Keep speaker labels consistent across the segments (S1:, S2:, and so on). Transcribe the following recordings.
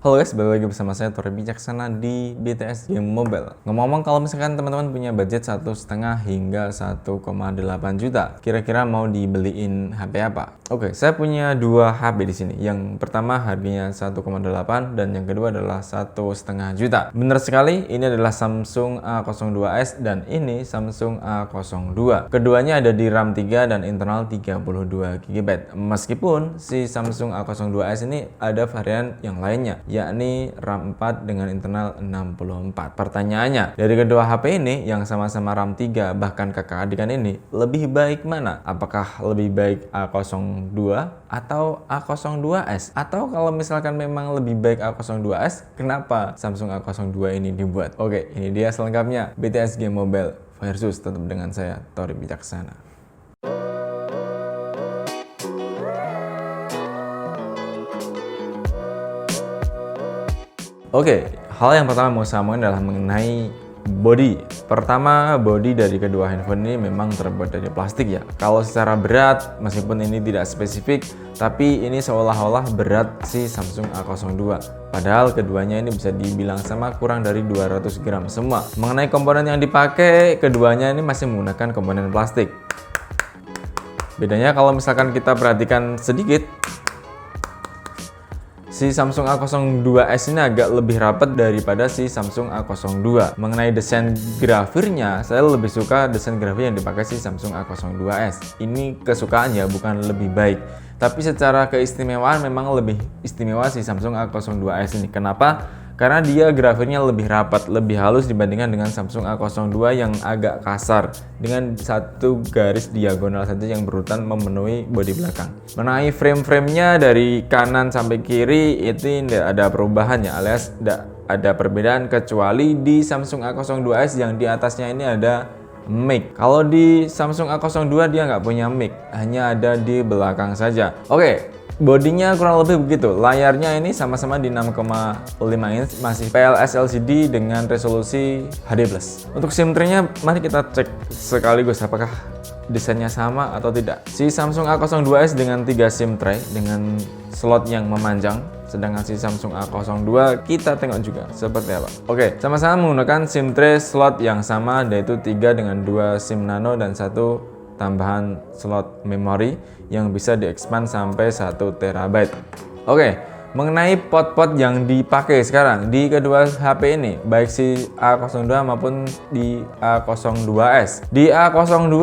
S1: Halo guys, balik lagi bersama saya Tori Bijaksana di BTS Game Mobile. Ngomong-ngomong, kalau misalkan teman-teman punya budget 1,5 hingga 1,8 juta, kira-kira mau dibeliin HP apa? Oke, saya punya dua HP di sini. Yang pertama harganya 1,8 dan yang kedua adalah 1,5 juta. Benar sekali, ini adalah Samsung A02s dan ini Samsung A02. Keduanya ada di RAM 3 dan internal 32 GB. Meskipun si Samsung A02s ini ada varian yang lainnya, yakni RAM 4 dengan internal 64. Pertanyaannya, dari kedua HP ini yang sama-sama RAM 3 bahkan kakak adikan ini, lebih baik mana? Apakah lebih baik A02 atau A02s? Atau kalau misalkan memang lebih baik A02s, kenapa Samsung A02 ini dibuat? Oke, ini dia selengkapnya BTS Game Mobile versus tetap dengan saya Tori Bijaksana. Oke, hal yang pertama mau saya omongin adalah mengenai body. Pertama, body dari kedua handphone ini memang terbuat dari plastik ya. Kalau secara berat, meskipun ini tidak spesifik, tapi ini seolah-olah berat si Samsung A02. Padahal keduanya ini bisa dibilang sama, kurang dari 200 gram semua. Mengenai komponen yang dipakai, keduanya ini masih menggunakan komponen plastik. Bedanya kalau misalkan kita perhatikan sedikit, si Samsung A02s ini agak lebih rapat daripada si Samsung A02. Mengenai desain grafirnya, saya lebih suka desain grafir yang dipakai si Samsung A02s. Ini kesukaan ya, bukan lebih baik. Tapi secara keistimewaan memang lebih istimewa si Samsung A02s ini. Kenapa? Karena dia grafirnya lebih rapat, lebih halus dibandingkan dengan Samsung A02 yang agak kasar dengan satu garis diagonal saja yang berurutan memenuhi bodi belakang. Mengenai frame-framenya dari kanan sampai kiri itu tidak ada perubahan ya, alias tidak ada perbedaan kecuali di Samsung A02s yang di atasnya ini ada mic. Kalau di Samsung A02 dia nggak punya mic, hanya ada di belakang saja. Oke. Bodinya kurang lebih begitu. Layarnya ini sama-sama di 6,5 inch, masih PLS LCD dengan resolusi HD+. Untuk SIM tray-nya mari kita cek sekaligus apakah desainnya sama atau tidak. Si Samsung A02s dengan 3 SIM tray dengan slot yang memanjang, sedangkan si Samsung A02 kita tengok juga seperti apa. Oke, sama-sama menggunakan SIM tray slot yang sama, yaitu 3 dengan 2 SIM nano dan 1 tambahan slot memori yang bisa diekspand sampai 1 TB. Oke, mengenai pot-pot yang dipakai sekarang di kedua HP ini, baik si A02 maupun di A02s. Di A02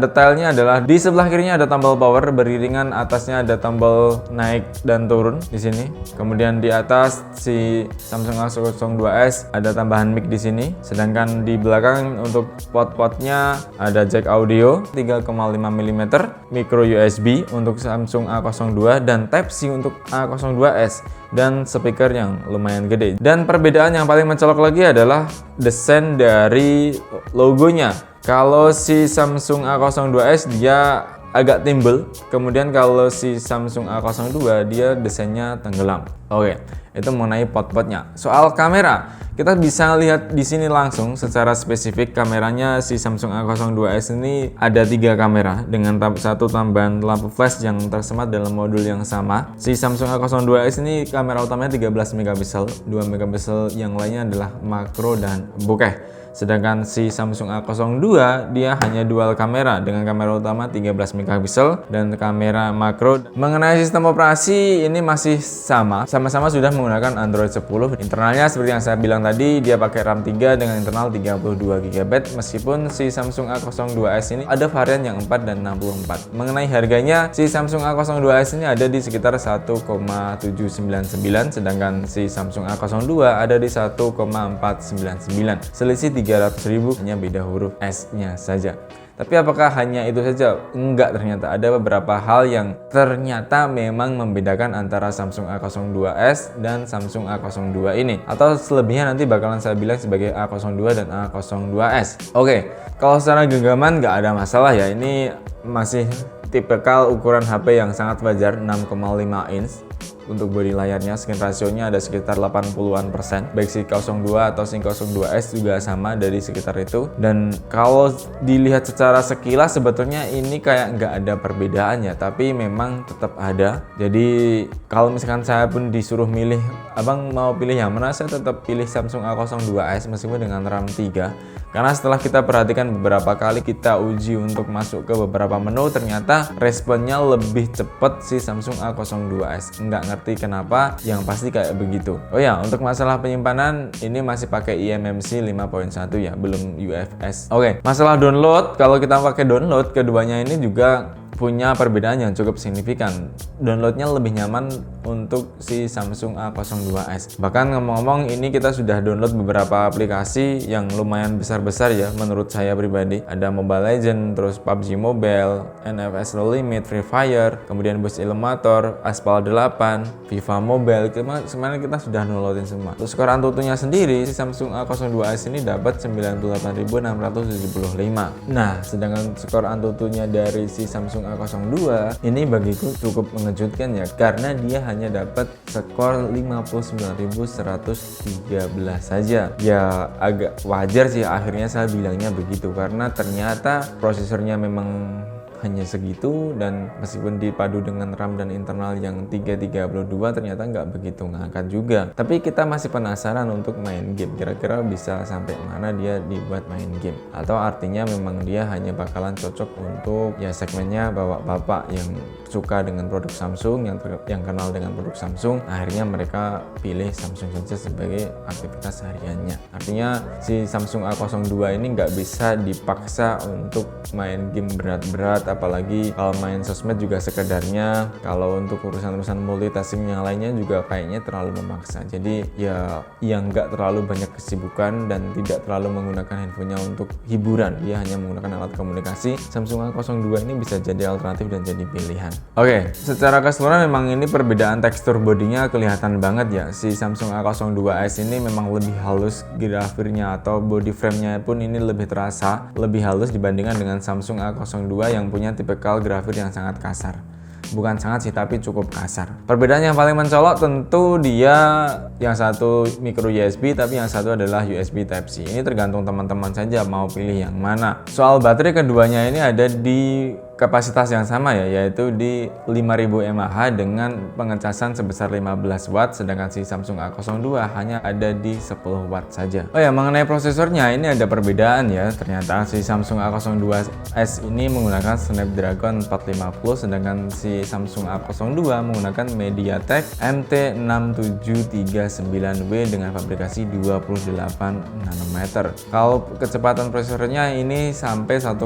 S1: detailnya adalah di sebelah kirinya ada tombol power beriringan, atasnya ada tombol naik dan turun di sini. Kemudian di atas si Samsung A02s ada tambahan mic di sini. Sedangkan di belakang untuk pot-potnya ada jack audio 3,5 mm, micro USB untuk Samsung A02 dan Type C untuk A02s. Dan speaker yang lumayan gede. Dan perbedaan yang paling mencolok lagi adalah desain dari logonya. Kalau si Samsung A02s dia agak timbul, kemudian kalau si Samsung A02 dia desainnya tenggelam. Oke, itu mengenai pot-potnya. Soal kamera, kita bisa lihat di sini langsung secara spesifik kameranya si Samsung A02s ini ada 3 kamera dengan satu tambahan lampu flash yang tersemat dalam modul yang sama. Si Samsung A02s ini kamera utamanya 13 megapiksel, 2 megapiksel yang lainnya adalah makro dan bokeh. Sedangkan si Samsung A02 dia hanya dual kamera dengan kamera utama 13 megapiksel dan kamera makro. Mengenai sistem operasi ini masih sama-sama sudah menggunakan Android 10. Internalnya seperti yang saya bilang tadi, dia pakai RAM 3 dengan internal 32 GB, meskipun si Samsung A02s ini ada varian yang 4 dan 64. Mengenai harganya, si Samsung A02s ini ada di sekitar 1,799, sedangkan si Samsung A02 ada di 1,499. Selisih 300.000, hanya beda huruf S-nya saja. Tapi apakah hanya itu saja? Enggak, ternyata ada beberapa hal yang ternyata memang membedakan antara Samsung A02s dan Samsung A02 ini. Atau selebihnya nanti bakalan saya bilang sebagai A02 dan A02s. Oke, kalau secara genggaman nggak ada masalah ya. Ini masih tipikal ukuran HP yang sangat wajar, 6,5 inch. untuk bodi layarnya, skin rasionya ada sekitar 80-an%. Baik si 02 atau si 02S juga sama dari sekitar itu. Dan kalau dilihat secara sekilas sebetulnya ini kayak nggak ada perbedaannya, tapi memang tetap ada. Jadi kalau misalkan saya pun disuruh milih, abang mau pilih yang mana, saya tetap pilih Samsung A02s meskipun dengan RAM 3. Karena setelah kita perhatikan beberapa kali kita uji untuk masuk ke beberapa menu, ternyata responnya lebih cepat si Samsung A02s. Nggak ngerti kenapa, yang pasti kayak begitu. Oh ya, untuk masalah penyimpanan ini masih pakai eMMC 5.1 ya, belum UFS. Oke, masalah download, kalau kita pakai download, keduanya ini juga punya perbedaan yang cukup signifikan. Downloadnya lebih nyaman untuk si Samsung A02s. Bahkan ngomong-ngomong, ini kita sudah download beberapa aplikasi yang lumayan besar-besar ya menurut saya pribadi. Ada Mobile Legends, terus PUBG Mobile, NFS Low Limit, Free Fire, kemudian Bus Illustrator, Aspal 8, FIFA Mobile. Semuanya kita sudah downloadin semua. Terus skor Antutunya sendiri, si Samsung A02s ini dapat 98.675. Nah, sedangkan skor Antutunya dari si Samsung A02 ini bagiku cukup mengejutkan ya, karena dia hanya dapat skor 59.113 saja. Ya agak wajar sih akhirnya saya bilangnya begitu, karena ternyata prosesornya memang hanya segitu, dan meskipun dipadu dengan RAM dan internal yang 332 ternyata nggak begitu ngangkat juga. Tapi kita masih penasaran untuk main game, kira-kira bisa sampai mana dia dibuat main game, atau artinya memang dia hanya bakalan cocok untuk ya segmennya bapak-bapak yang suka dengan produk Samsung, yang kenal dengan produk Samsung, akhirnya mereka pilih Samsung saja sebagai aktivitas hariannya. Artinya si Samsung A02 ini nggak bisa dipaksa untuk main game berat-berat, apalagi kalau main sosmed juga sekedarnya. Kalau untuk urusan-urusan multitasking yang lainnya juga kayaknya terlalu memaksa. Jadi ya yang nggak terlalu banyak kesibukan dan tidak terlalu menggunakan handphonenya untuk hiburan, dia hanya menggunakan alat komunikasi, Samsung A02 ini bisa jadi alternatif dan jadi pilihan. Oke, secara keseluruhan memang ini perbedaan tekstur bodinya kelihatan banget ya. Si Samsung A02s ini memang lebih halus grafirnya, atau body frame-nya pun ini lebih terasa lebih halus dibandingkan dengan Samsung A02 yang punya tipikal grafir yang sangat kasar. Bukan sangat sih, tapi cukup kasar. Perbedaan yang paling mencolok tentu dia yang satu micro USB, tapi yang satu adalah USB Type-C. Ini tergantung teman-teman saja mau pilih yang mana. Soal baterai, keduanya ini ada di kapasitas yang sama ya, yaitu di 5000 mAh dengan pengecasan sebesar 15 watt, sedangkan si Samsung A02 hanya ada di 10 watt saja. Oh ya, mengenai prosesornya ini ada perbedaan ya. Ternyata si Samsung A02s ini menggunakan Snapdragon 450, sedangkan si Samsung A02 menggunakan MediaTek MT6739W dengan fabrikasi 28 nanometer. Kalau kecepatan prosesornya ini sampai 1,5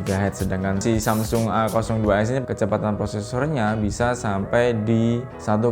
S1: GHz, sedangkan si Samsung A02s ini kecepatan prosesornya bisa sampai di 1,8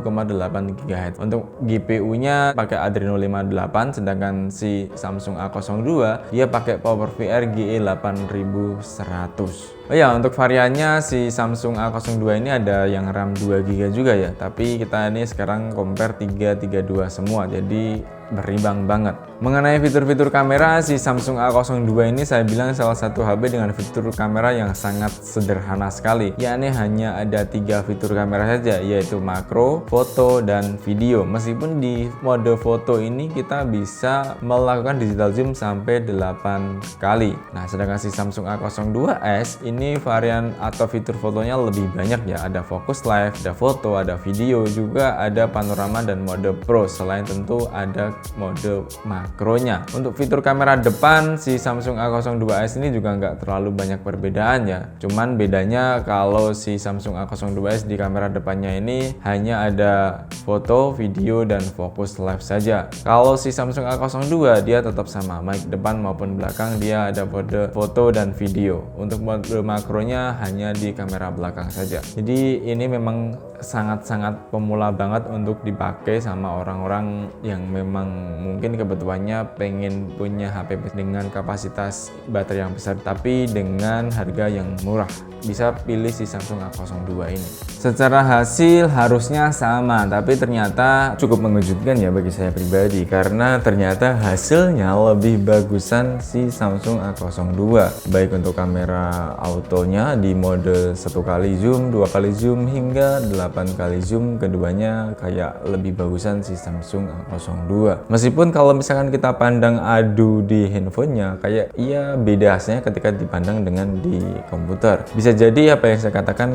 S1: GHz. Untuk GPU-nya pakai Adreno 58, sedangkan si Samsung A02 dia pakai PowerVR GE8100. Oh ya, untuk variannya si Samsung A02 ini ada yang RAM 2GB juga ya, tapi kita ini sekarang compare 332 semua, jadi berimbang banget. Mengenai fitur-fitur kamera, si Samsung A02 ini saya bilang salah satu HP dengan fitur kamera yang sangat sederhana sekali, yakni hanya ada 3 fitur kamera saja, yaitu makro, foto, dan video. Meskipun di mode foto ini kita bisa melakukan digital zoom sampai 8 kali. Nah, sedangkan si Samsung A02s ini varian atau fitur fotonya lebih banyak ya, ada focus live, ada foto, ada video, juga ada panorama dan mode pro, selain tentu ada mode makronya. Untuk fitur kamera depan, si Samsung A02s ini juga nggak terlalu banyak perbedaan ya. Cuman bedanya kalau si Samsung A02s di kamera depannya ini hanya ada foto, video, dan fokus live saja. Kalau si Samsung A02 dia tetap sama, baik depan maupun belakang dia ada mode foto dan video. Untuk mode makronya hanya di kamera belakang saja. Jadi ini memang sangat-sangat pemula banget untuk dipakai sama orang-orang yang memang mungkin kebutuhannya pengen punya HP dengan kapasitas baterai yang besar tapi dengan harga yang murah. Bisa pilih si Samsung A02 ini. Secara hasil harusnya sama, tapi ternyata cukup mengejutkan ya bagi saya pribadi, karena ternyata hasilnya lebih bagusan si Samsung A02, baik untuk kamera autonya di mode 1 kali zoom, 2 kali zoom, hingga 8 kali zoom. Keduanya kayak lebih bagusan si Samsung A02. Meskipun kalau misalkan kita pandang adu di handphonenya, kayak iya beda hasilnya ketika dipandang dengan di komputer. Bisa jadi apa yang saya katakan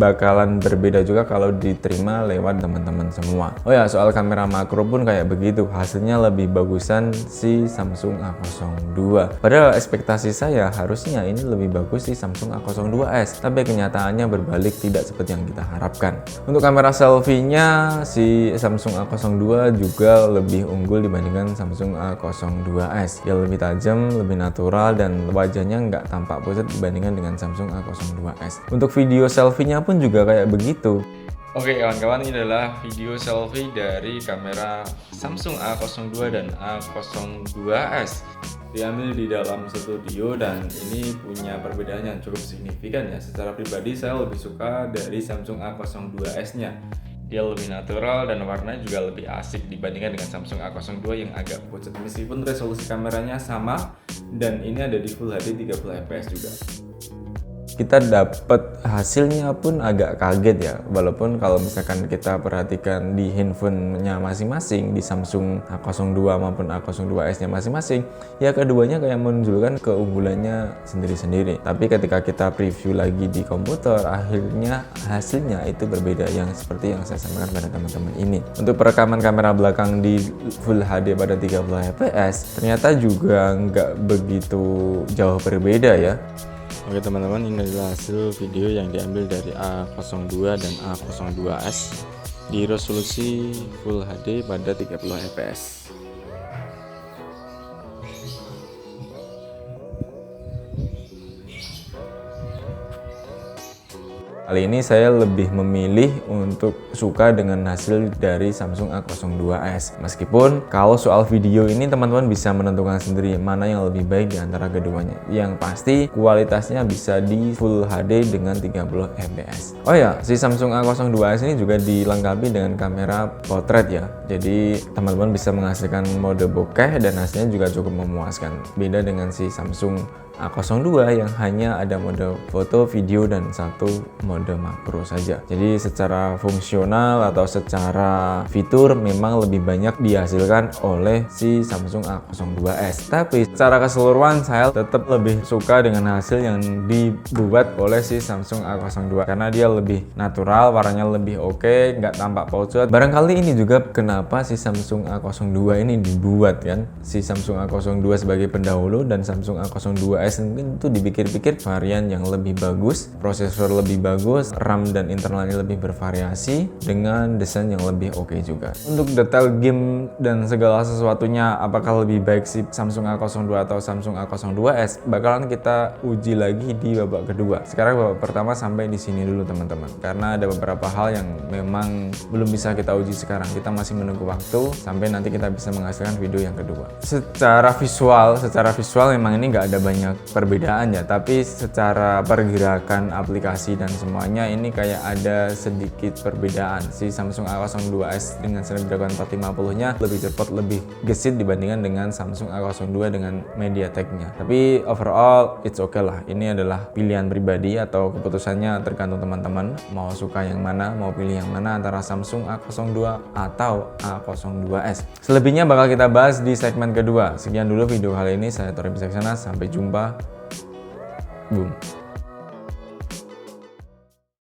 S1: bakalan berbeda juga kalau diterima lewat teman-teman semua. Oh ya, soal kamera makro pun kayak begitu, hasilnya lebih bagusan si Samsung A02. Padahal ekspektasi saya harusnya ini lebih bagus si Samsung A02s, tapi kenyataannya berbalik, tidak seperti yang kita harapkan. Untuk kamera selfie-nya si Samsung A02 juga lebih unggul dibandingkan Samsung A02s. Dia lebih tajam, lebih natural, dan wajahnya nggak tampak pucat dibandingkan dengan Samsung A02s. Untuk video selfie-nya pun juga kayak begitu. Oke kawan-kawan, ini adalah video selfie dari kamera Samsung A02 dan A02s. Diambil di dalam studio dan ini punya perbedaan yang cukup signifikan ya. Secara pribadi saya lebih suka dari Samsung A02s-nya. Dia lebih natural dan warnanya juga lebih asik dibandingkan dengan Samsung A02 yang agak pucat. Meskipun resolusi kameranya sama dan ini ada di Full HD 30 fps juga. Kita dapat hasilnya pun agak kaget ya, walaupun kalau misalkan kita perhatikan di handphonenya masing-masing, di Samsung A02 maupun A02s nya masing-masing, ya keduanya kayak menunjukkan keunggulannya sendiri-sendiri. Tapi ketika kita preview lagi di komputer, akhirnya hasilnya itu berbeda, yang seperti yang saya sampaikan pada teman-teman ini. Untuk perekaman kamera belakang di Full HD pada 30 fps ternyata juga nggak begitu jauh berbeda ya. Oke teman-teman, ini adalah hasil video yang diambil dari A02 dan A02s di resolusi Full HD pada 30 fps. Kali ini saya lebih memilih untuk suka dengan hasil dari Samsung A02s. Meskipun kalau soal video ini teman-teman bisa menentukan sendiri mana yang lebih baik di antara keduanya. Yang pasti kualitasnya bisa di Full HD dengan 30 fps. Oh ya, si Samsung A02s ini juga dilengkapi dengan kamera portrait ya. Jadi teman-teman bisa menghasilkan mode bokeh dan hasilnya juga cukup memuaskan. Beda dengan si Samsung A02 yang hanya ada mode foto, video, dan satu mode makro saja. Jadi secara fungsional atau secara fitur memang lebih banyak dihasilkan oleh si Samsung A02s. Tapi secara keseluruhan saya tetap lebih suka dengan hasil yang dibuat oleh si Samsung A02 karena dia lebih natural, warnanya lebih oke, nggak tampak pucat. Barangkali ini juga kenapa si Samsung A02 ini dibuat kan. Si Samsung A02 sebagai pendahulu dan Samsung A02s mungkin itu dipikir-pikir varian yang lebih bagus, prosesor lebih bagus, RAM dan internalnya lebih bervariasi dengan desain yang lebih oke juga. Untuk detail game dan segala sesuatunya apakah lebih baik si Samsung A02 atau Samsung A02s bakalan kita uji lagi di babak kedua. Sekarang babak pertama sampai di sini dulu teman-teman, karena ada beberapa hal yang memang belum bisa kita uji sekarang. Kita masih menunggu waktu sampai nanti kita bisa menghasilkan video yang kedua. Secara visual memang ini nggak ada banyak perbedaan ya, tapi secara pergerakan aplikasi dan semuanya ini kayak ada sedikit perbedaan. Si Samsung A02s dengan Snapdragon 450-nya lebih cepat, lebih gesit dibandingkan dengan Samsung A02 dengan MediaTek-nya. Tapi overall it's okay lah. Ini adalah pilihan pribadi atau keputusannya tergantung teman-teman mau suka yang mana, mau pilih yang mana antara Samsung A02 atau A02s. Selebihnya bakal kita bahas di segmen kedua. Sekian dulu video kali ini, saya Tori Bisaksana, sampai jumpa. Boom.